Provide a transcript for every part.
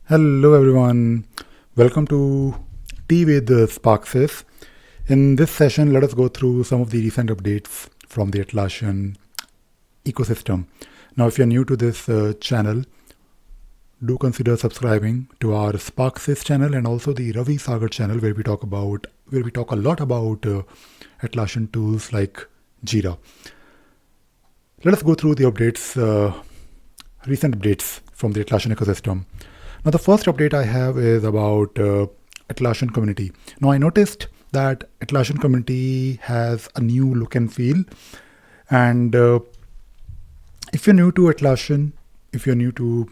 Hello everyone, welcome to Tea with Sparksys. In this session, let us go through some of the recent updates from the Atlassian ecosystem. Now, if you're new to this channel, do consider subscribing to our Sparksys channel and also the Ravi Sagar channel, where we talk a lot about Atlassian tools like Jira. Let us go through the updates, recent updates from the Atlassian ecosystem. Now, the first update I have is about Atlassian community. Now, I noticed that Atlassian community has a new look and feel. And if you're new to Atlassian, if you're new to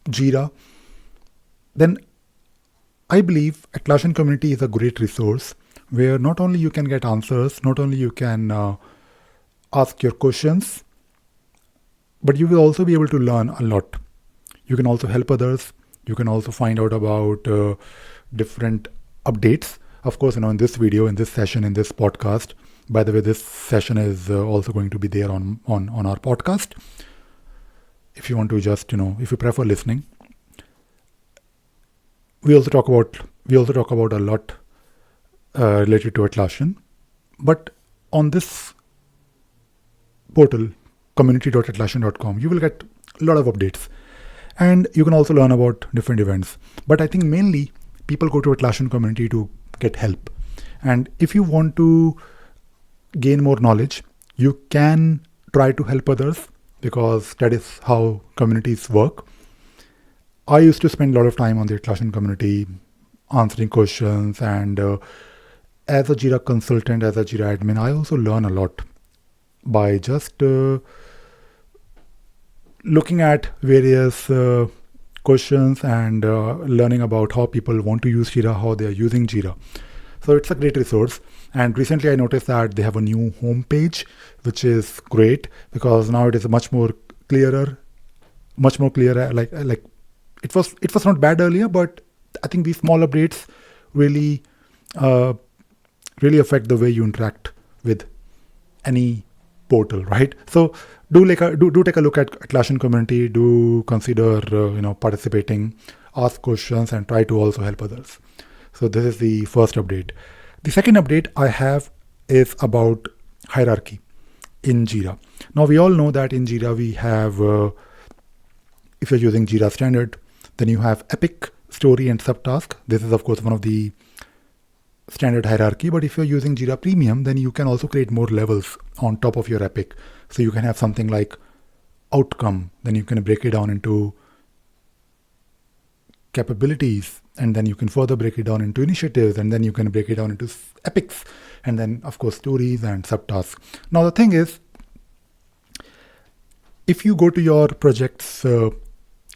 Jira, then I believe Atlassian community is a great resource where not only you can get answers, not only you can ask your questions, but you will also be able to learn a lot. You can also help others. You can also find out about different updates. Of course, in this video, in this session, in this podcast. By the way, this session is also going to be there on our podcast. If you want to just, if you prefer listening. We also talk about a lot related to Atlassian. But on this portal, community.atlassian.com, you will get a lot of updates. And you can also learn about different events. But I think mainly people go to Atlassian community to get help. And if you want to gain more knowledge, you can try to help others because that is how communities work. I used to spend a lot of time on the Atlassian community answering questions. And as a Jira consultant, as a Jira admin, I also learn a lot by just looking at various questions and learning about how people want to use Jira, how they are using Jira. So it's a great resource. And recently I noticed that they have a new homepage, which is great because now it is much more clearer. Like it was not bad earlier, but I think these small updates really affect the way you interact with any portal, right? So do take a look at Atlassian community. Do consider participating, ask questions, and try to also help others. So this is the first update. The second update I have is about hierarchy in Jira. Now we all know that in Jira we have, if you're using Jira Standard, then you have Epic, Story, and Subtask. This is of course one of the standard hierarchy, but if you're using Jira Premium, then you can also create more levels on top of your Epic. So you can have something like outcome, then you can break it down into capabilities, and then you can further break it down into initiatives, and then you can break it down into epics, and then of course stories and subtasks. Now the thing is, if you go to your project's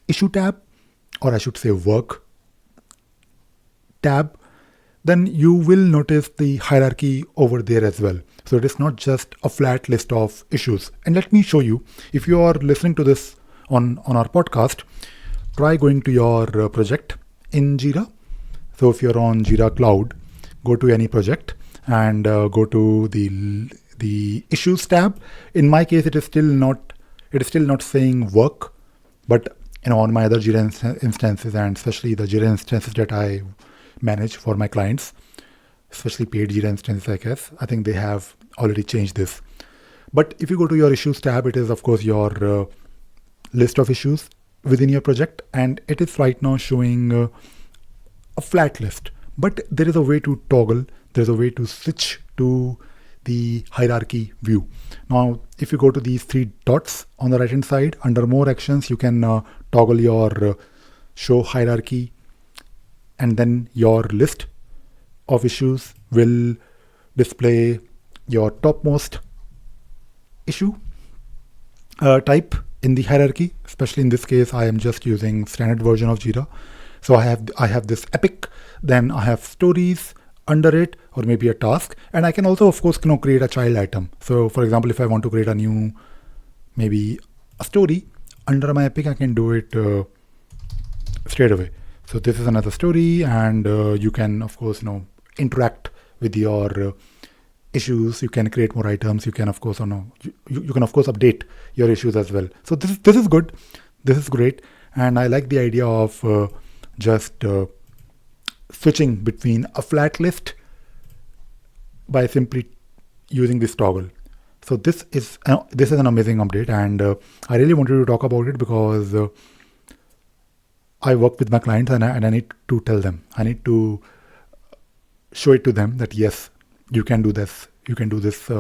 issue tab, or I should say work tab, then you will notice the hierarchy over there as well. So it is not just a flat list of issues. And let me show you, if you are listening to this on our podcast, try going to your project in Jira. So if you're on Jira Cloud, go to any project and go to the issues tab. In my case, it is still not saying work, but on my other Jira instances, and especially the Jira instances that I manage for my clients, especially paid Jira instances, I think they have already changed this. But if you go to your issues tab, it is of course your list of issues within your project, and it is right now showing a flat list. But there is a way to toggle, there is a way to switch to the hierarchy view. Now, if you go to these three dots on the right hand side, under more actions, you can toggle your show hierarchy, and then your list of issues will display your topmost issue type in the hierarchy. Especially in this case, I am just using standard version of Jira. So I have this epic, then I have stories under it, or maybe a task, and I can also of course create a child item. So for example, if I want to create a new, maybe a story under my epic, I can do it straight away. So this is another story, and you can of course interact with your issues. You can create more items. You can of course you can of course update your issues as well. So this is good. This is great, and I like the idea of just switching between a flat list by simply using this toggle. So this is an amazing update, and I really wanted to talk about it because I work with my clients, and I need to tell them. I need to show it to them that yes, you can do this. You can do this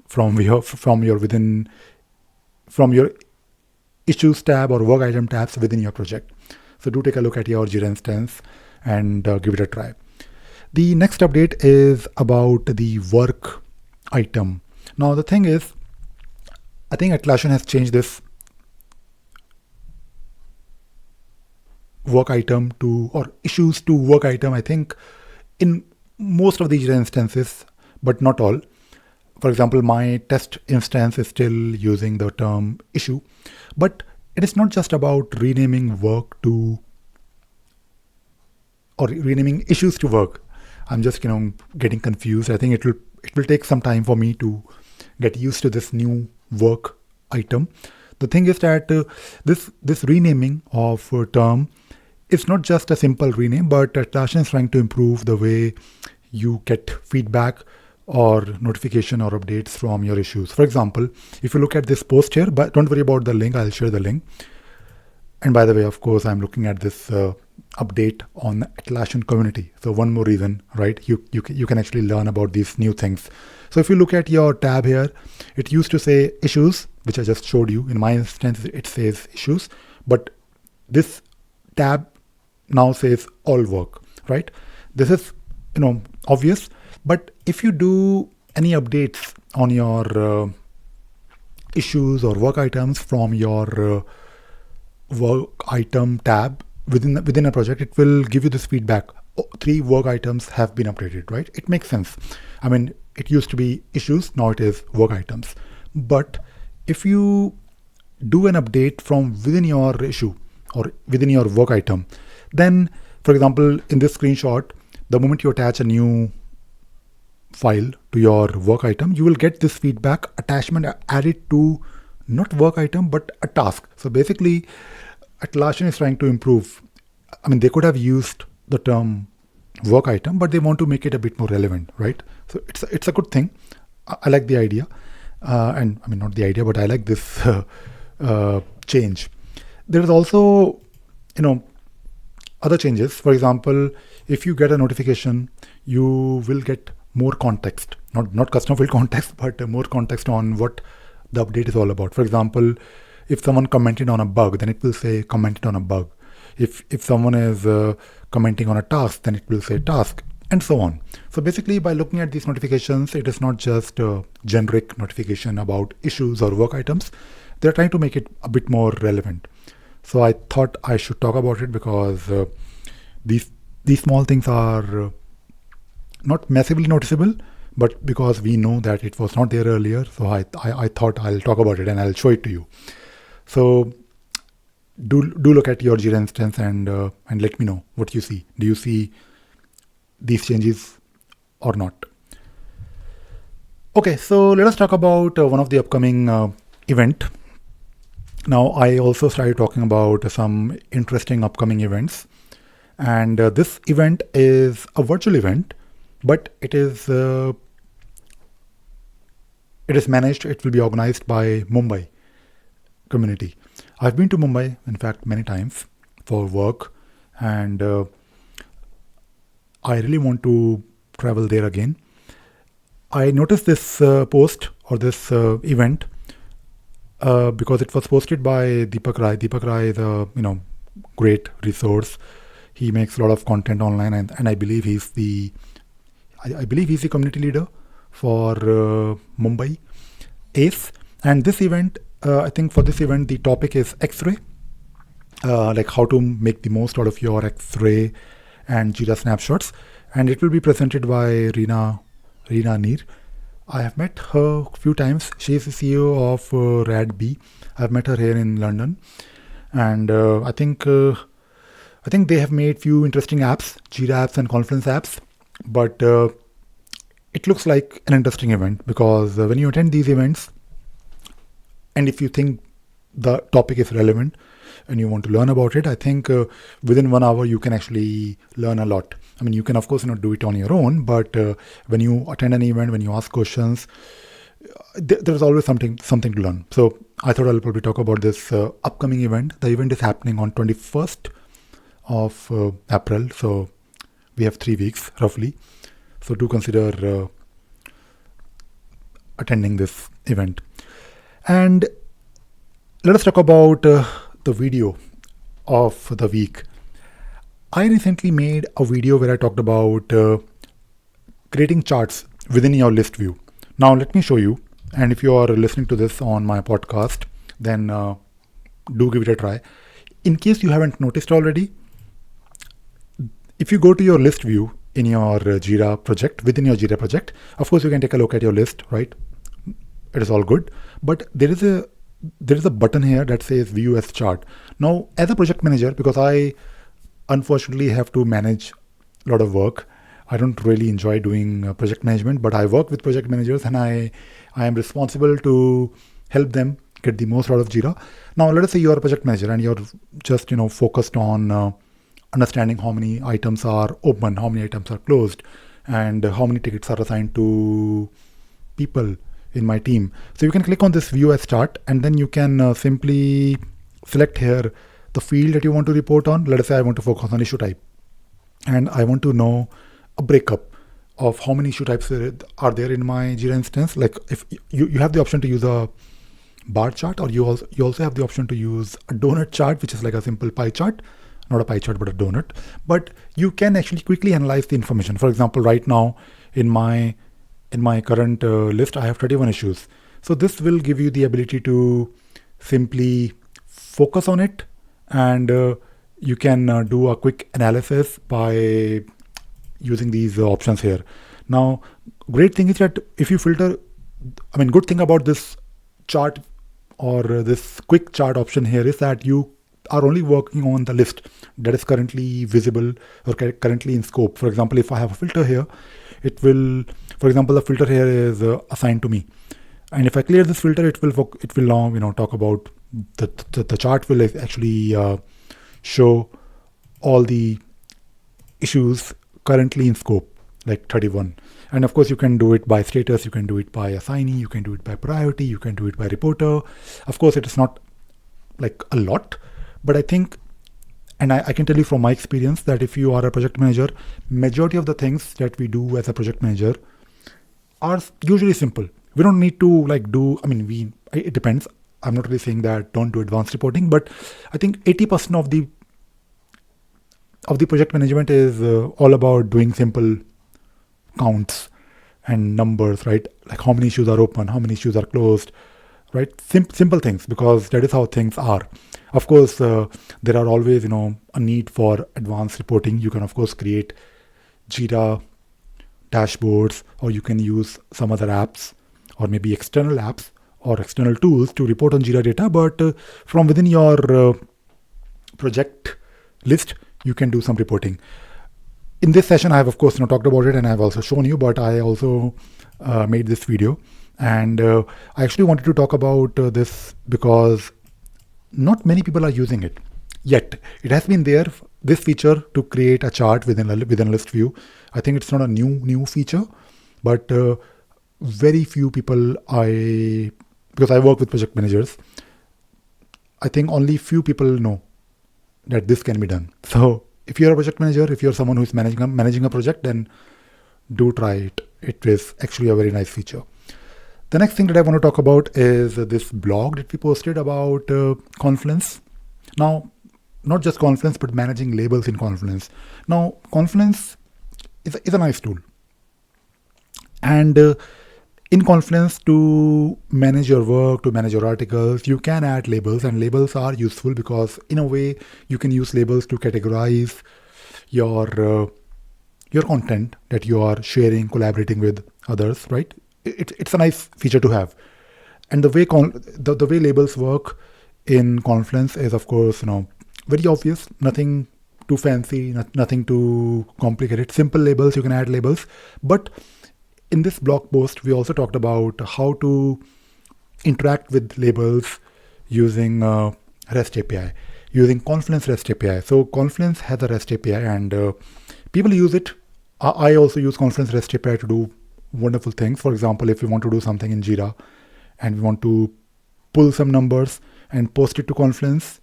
from your issues tab or work item tabs within your project. So do take a look at your Jira instance and give it a try. The next update is about the work item. Now the thing is, I think Atlassian has changed this work item to, or issues to work item, I think in most of the Jira instances, but not all. For example, my test instance is still using the term issue, but it is not just about renaming work to, or renaming issues to work. I'm just getting confused. I think it will take some time for me to get used to this new work item. The thing is that this renaming of term is not just a simple rename, but Atlassian is trying to improve the way you get feedback or notification or updates from your issues. For example, if you look at this post here, but don't worry about the link, I'll share the link. And by the way, of course, I'm looking at this update on the Atlassian community. So one more reason, right? You can actually learn about these new things. So if you look at your tab here, it used to say issues, which I just showed you. In my instance, it says issues, but this tab now says all work, right? This is obvious, but if you do any updates on your issues or work items from your work item tab within a project, it will give you this feedback. 3 work items have been updated, right? It makes sense. I mean, it used to be issues, now it is work items. But if you do an update from within your issue or within your work item, then, for example, in this screenshot, the moment you attach a new file to your work item, you will get this feedback attachment added to not work item, but a task. So basically, Atlassian is trying to improve. I mean, they could have used the term work item, but they want to make it a bit more relevant, right? So it's a good thing. I like the idea. And I mean, not the idea, but I like this change. There is also, other changes. For example, if you get a notification, you will get more context, not custom field context, but more context on what the update is all about. For example, if someone commented on a bug, then it will say commented on a bug. If someone is commenting on a task, then it will say task, and so on. So basically, by looking at these notifications, it is not just a generic notification about issues or work items. They're trying to make it a bit more relevant. So I thought I should talk about it because these small things are not massively noticeable, but because we know that it was not there earlier, so I thought I'll talk about it and I'll show it to you. So do look at your Jira instance and let me know what you see. Do you see these changes or not? Okay, so let us talk about one of the upcoming event. Now, I also started talking about some interesting upcoming events, and this event is a virtual event, but it is managed. It will be organized by Mumbai community. I've been to Mumbai, in fact, many times for work, and I really want to travel there again. I noticed this post or this event because it was posted by Deepak Rai. Deepak Rai is a great resource. He makes a lot of content online, and I believe he's the community leader for Mumbai ACE. And this event, I think for this event, the topic is X-ray, like how to make the most out of your X-ray and Jira snapshots. And it will be presented by Reena Neer. I have met her a few times. She is the CEO of RADB. I've met her here in London, and I think they have made few interesting apps, Jira apps and conference apps. But it looks like an interesting event because when you attend these events, and if you think the topic is relevant, and you want to learn about it, I think within 1 hour you can actually learn a lot. I mean, you can of course not do it on your own, but when you attend an event, when you ask questions, there's always something to learn. So I thought I'll probably talk about this upcoming event. The event is happening on 21st of April. So we have 3 weeks roughly. So do consider attending this event. And let us talk about the video of the week. I recently made a video where I talked about creating charts within your list view. Now let me show you. And if you are listening to this on my podcast, then do give it a try. In case you haven't noticed already, if you go to your list view in your Jira project, within your Jira project, of course you can take a look at your list, right? It is all good. But there is a button here that says view as chart. Now, as a project manager, because I unfortunately have to manage a lot of work, I don't really enjoy doing project management, but I work with project managers and I am responsible to help them get the most out of Jira. Now, let us say you're a project manager and you're just focused on understanding how many items are open, how many items are closed, and how many tickets are assigned to people in my team. So you can click on this view as chart, and then you can simply select here the field that you want to report on. Let us say I want to focus on issue type, and I want to know a breakup of how many issue types are there in my Jira instance. Like if you have the option to use a bar chart, or you also have the option to use a donut chart, which is like a simple pie chart, not a pie chart but a donut. But you can actually quickly analyze the information. For example, right now in my current list, I have 31 issues. So this will give you the ability to simply focus on it, and you can do a quick analysis by using these options here. Now, great thing is that if you filter, good thing about this chart or this quick chart option here is that you are only working on the list that is currently visible or currently in scope. For example, if I have a filter here, it will, for example, the filter here is assigned to me. And if I clear this filter, it will now talk about the chart will actually show all the issues currently in scope, like 31. And of course, you can do it by status, you can do it by assignee, you can do it by priority, you can do it by reporter. Of course, it is not like a lot, but I think, and I can tell you from my experience that if you are a project manager, majority of the things that we do as a project manager are usually simple. We don't need to it depends. I'm not really saying that don't do advanced reporting, but I think 80% of the project management is all about doing simple counts and numbers, right? Like how many issues are open, how many issues are closed, right? Simple things, because that is how things are. Of course, there are always, a need for advanced reporting. You can, of course, create Jira dashboards, or you can use some other apps, or maybe external apps or external tools to report on Jira data. But from within your project list, you can do some reporting. In this session, I have, of course, talked about it, and I've also shown you, but I also made this video. And I actually wanted to talk about this because not many people are using it yet. It has been there, this feature to create a chart within a list view. I think it's not a new feature, but very few people because I work with project managers, I think only few people know that this can be done. So if you're a project manager, if you're someone who's managing a project, then do try it. It is actually a very nice feature. The next thing that I want to talk about is this blog that we posted about Confluence. Now, not just Confluence, but managing labels in Confluence. Now, Confluence is a nice tool. And in Confluence, to manage your work, to manage your articles, you can add labels, and labels are useful because in a way you can use labels to categorize your content that you are sharing, collaborating with others, right? It's a nice feature to have. And the way labels work in Confluence is, of course, very obvious, nothing too fancy, nothing too complicated, simple labels, you can add labels. But in this blog post, we also talked about how to interact with labels using REST API. using Confluence REST API. So Confluence has a REST API, and people use it. I also use Confluence REST API to do wonderful things. For example, if you want to do something in Jira and we want to pull some numbers and post it to Confluence,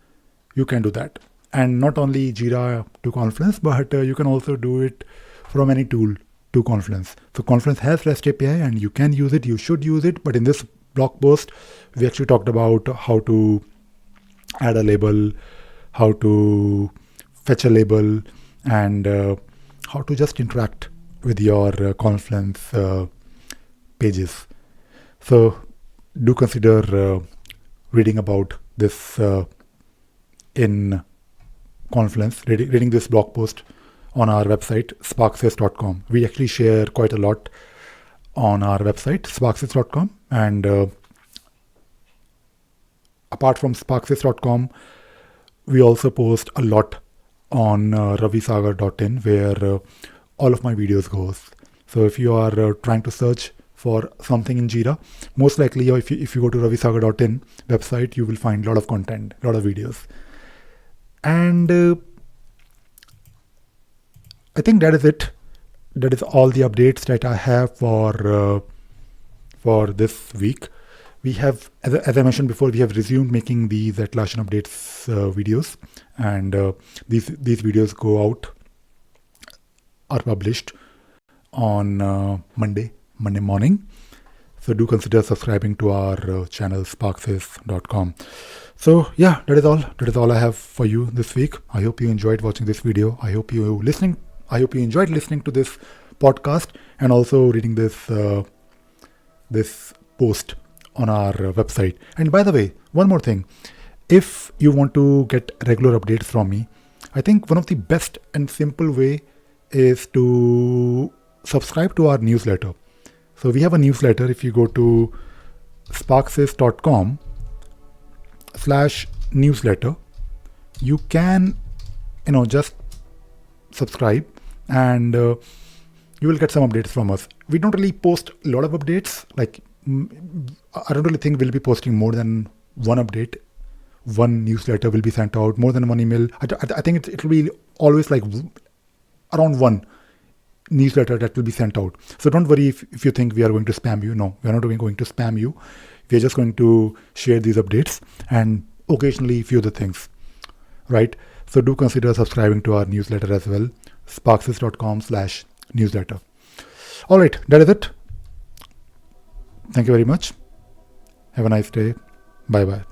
you can do that. And not only Jira to Confluence, but you can also do it from any tool to Confluence. So Confluence has REST API and you can use it, you should use it. But in this blog post, we actually talked about how to add a label, how to fetch a label, and how to just interact with your Confluence pages. So do consider reading about this in Confluence, reading this blog post on our website, sparksys.com. We actually share quite a lot on our website, sparksys.com. And apart from sparksys.com, we also post a lot on ravisagar.in, where all of my videos goes. So if you are trying to search for something in Jira, most likely if you go to ravisagar.in website, you will find a lot of content, a lot of videos. And I think that is it. That is all the updates that I have for this week. We have, as I mentioned before, we have resumed making these Atlassian updates videos, and these videos go out, are published on Monday morning. So do consider subscribing to our channel, sparksys.com. So yeah, that is all I have for you this week. I hope you enjoyed watching this video. I hope you enjoyed listening to this podcast and also reading this post on our website. And by the way, one more thing. If you want to get regular updates from me, I think one of the best and simple way is to subscribe to our newsletter. So we have a newsletter. If you go to sparksys.com/newsletter, you can, just subscribe, and you will get some updates from us. We don't really post a lot of updates. Like, I don't really think we'll be posting more than one update. One newsletter will be sent out, more than one email. I think it will be always like around one newsletter that will be sent out. So don't worry if you think we are going to spam you. No, we are not going to spam you. We are just going to share these updates and occasionally few other things, right? So do consider subscribing to our newsletter as well, sparksys.com/newsletter. All right, that is it. Thank you very much. Have a nice day. Bye-bye.